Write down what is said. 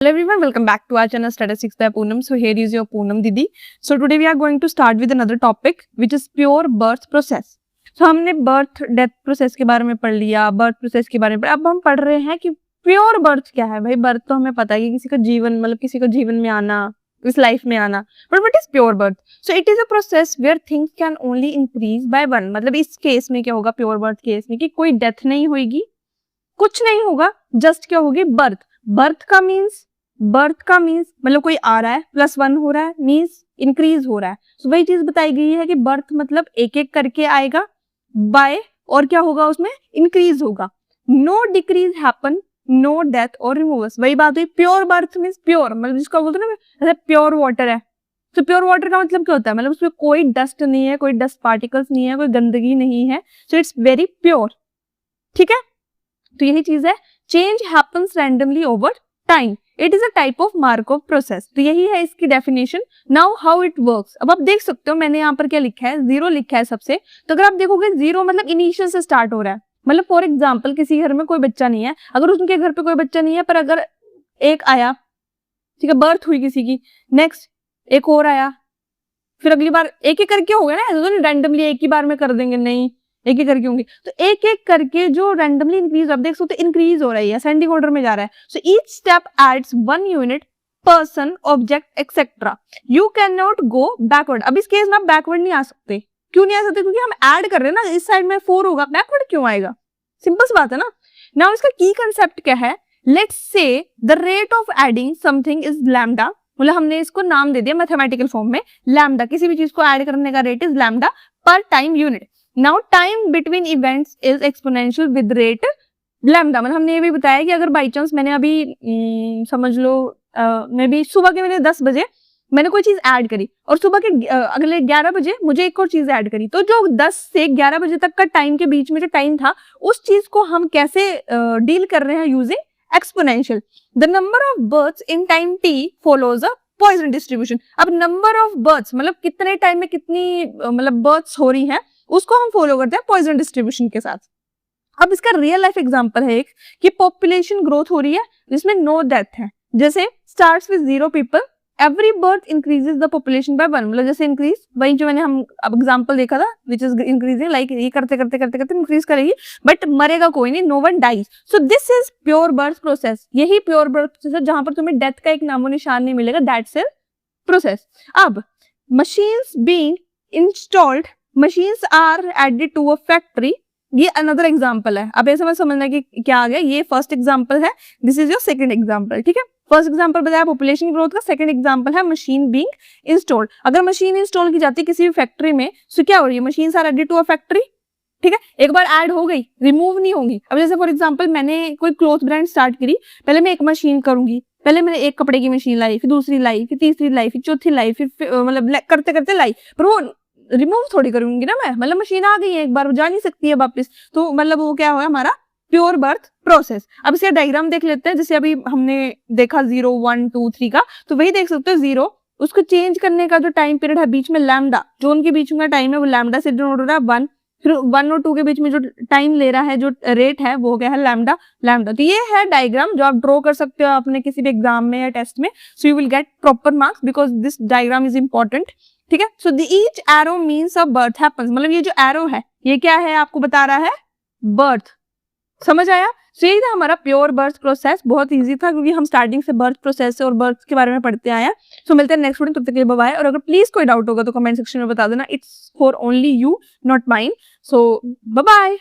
Hello everyone, welcome back to our channel Statistics by Poonam. So here is your Poonam Didi. So today we are going to start with another topic which is pure birth process. So हमने birth death process के बारे में पढ़ लिया, birth process के बारे में अब हम पढ़ रहे हैं कि प्योर बर्थ क्या है। भाई बर्थ तो हमें पता है कि किसी का जीवन मतलब किसी को जीवन में आना, इस लाइफ में आना, but what is pure birth? So it is a process where things can only increase by one. मतलब इस केस में क्या होगा, प्योर बर्थ केस में कि कोई डेथ नहीं होगी, कुछ नहीं होगा, जस्ट क्या होगी, बर्थ। बर्थ का मीन्स मतलब कोई आ रहा है, +1 हो रहा है, मीन्स इंक्रीज हो रहा है। सो वही चीज बताई गई है कि बर्थ मतलब एक एक करके आएगा बाय, और क्या होगा उसमें, इंक्रीज होगा। No decrease happen, no death और रिमूवल्स। वही बात हुई, प्योर बर्थ मीन्स प्योर, मतलब जिसको बोलते हैं ना जैसे प्योर वाटर है। तो प्योर वाटर का मतलब क्या होता है, मतलब उसमें कोई डस्ट नहीं है, कोई डस्ट पार्टिकल्स नहीं है, कोई गंदगी नहीं है। So it's very pure. ठीक है, तो यही चीज है। Change happens randomly over time, it is a type of Markov process. तो यही है इसकी definition. Now how it works. अब आप देख सकते हो मैंने यहाँ पर क्या लिखा है, 0 लिखा है सबसे। तो अगर आप देखोगे 0 मतलब इनिशियल से स्टार्ट हो रहा है। मतलब फॉर एग्जाम्पल किसी घर में कोई बच्चा नहीं है, अगर उनके घर पे कोई बच्चा नहीं है पर अगर एक आया, ठीक है, बर्थ हुई किसी की, नेक्स्ट एक और आया, फिर अगली बार एक एक करके हो गया ना, ऐसा तो नहीं रैंडमली एक ही बार में कर देंगे, नहीं, एक एक करके होंगे। तो एक एक करके जो रैंडमली इंक्रीज, आप देख सकते हो इंक्रीज हो रही है, असेंडिंग ऑर्डर में जा रहा है। So each step adds 1 unit, person, object etcetera. You can not go backward. अब इस केस में आप बैकवर्ड नहीं आ सकते। क्यों नहीं आ सकते? क्योंकि हम ऐड कर रहे हैं ना, इस साइड में 4 होगा, बैकवर्ड क्यों आएगा? सिंपल सी बात है ना। नाउ इसका की कंसेप्ट क्या है, let's say the rate of adding something is lambda. मतलब हमने इसको नाम दे दिया मैथमेटिकल फॉर्म में, लैम्डा। किसी भी चीज को ऐड करने का रेट इज लैम्डा पर time unit. Now time between events is exponential with rate lambda. मतलब हमने ये भी बताया कि अगर बाई चांस मैंने अभी समझ लो मे बी सुबह के मैंने 10 बजे मैंने कोई चीज ऐड करी और सुबह के अगले 11 बजे मुझे एक और चीज ऐड करी, तो जो 10 से 11 बजे तक का टाइम के बीच में जो टाइम था, उस चीज को हम कैसे डील कर रहे हैं, using exponential. The number of births in time t follows a Poisson distribution. अब नंबर ऑफ बर्थ्स मतलब कितने टाइम में कितनी मतलब बर्थ्स हो रही हैं, उसको हम फॉलो करते हैं पॉइसन डिस्ट्रीब्यूशन के साथ। अब इसका रियल लाइफ एग्जांपल है एक कि पॉपुलेशन ग्रोथ हो रही है जिसमें नो डेथ है। जैसे starts with 0 people, every birth increases the population bye 1। मतलब जैसे इंक्रीज, वही जो मैंने हम अब एग्जांपल देखा था विच इज इंक्रीजिंग, लाइक ये करते करते करते करते इंक्रीज करेगी, बट मरेगा कोई नहीं, no one dies. So this is pure birth process. यही प्योर बर्थ प्रोसेस है जहां पर तुम्हें डेथ का एक नामो निशान नहीं मिलेगा, दैट्स इज प्रोसेस। अब machines being installed, machines are added to a factory, ये अनदर एग्जाम्पल है। अब ऐसे में समझना कि क्या आ गया, ये फर्स्ट एग्जाम्पल है, this is your second example. ठीक है, फर्स्ट एग्जाम्पल बताया पॉपुलेशन ग्रोथ का, सेकंड एग्जाम्पल है मशीन बीइंग इंस्टॉल्ड। अगर मशीन इंस्टॉल की जाती है किसी भी फैक्ट्री में, तो क्या हो रही है, machines are added to a factory. ठीक है, एक बार ऐड हो गई, रिमूव नहीं होंगी। अब जैसे फॉर एग्जाम्पल मैंने कोई क्लॉथ ब्रांड स्टार्ट करी, पहले मैं एक मशीन करूंगी, पहले मैंने एक कपड़े की मशीन लाई, फिर दूसरी लाई, फिर तीसरी लाई, फिर चौथी लाई, फिर मतलब करते करते लाई, पर वो रिमूव थोड़ी करूंगी ना मैं, मतलब मशीन आ गई है एक बार, जा नहीं सकती है वापस। तो मतलब वो क्या हुआ हमारा प्योर बर्थ प्रोसेस। अब इसका डायग्राम देख लेते हैं। जैसे अभी हमने देखा 0 1 2 3 का, तो वही देख सकते हो 0, उसको चेंज करने का जो टाइम पीरियड है बीच में लैम्डा, जो उनके बीच में टाइम है वो लैम्डा से डिनोट हो रहा है 1, फिर 1 और 2 के बीच में जो टाइम ले रहा है, जो रेट है, वो हो गया है लैम्डा। तो ये है डायग्राम जो आप ड्रॉ कर सकते हो अपने किसी भी एग्जाम में या टेस्ट में। So you will get proper marks because this diagram is important. ठीक है, so the each arrow means a birth happens. मतलब ये जो एरो है ये क्या है, आपको बता रहा है बर्थ। समझ आया? सो ये था हमारा प्योर बर्थ प्रोसेस। बहुत इजी था क्योंकि हम स्टार्टिंग से बर्थ प्रोसेस से और बर्थ के बारे में पढ़ते आए हैं। सो मिलते हैं नेक्स्ट वीडियो, तब तक के लिए बाय बाय। और अगर प्लीज कोई डाउट होगा तो कमेंट सेक्शन में बता देना, it's for only you not mine. So bye bye.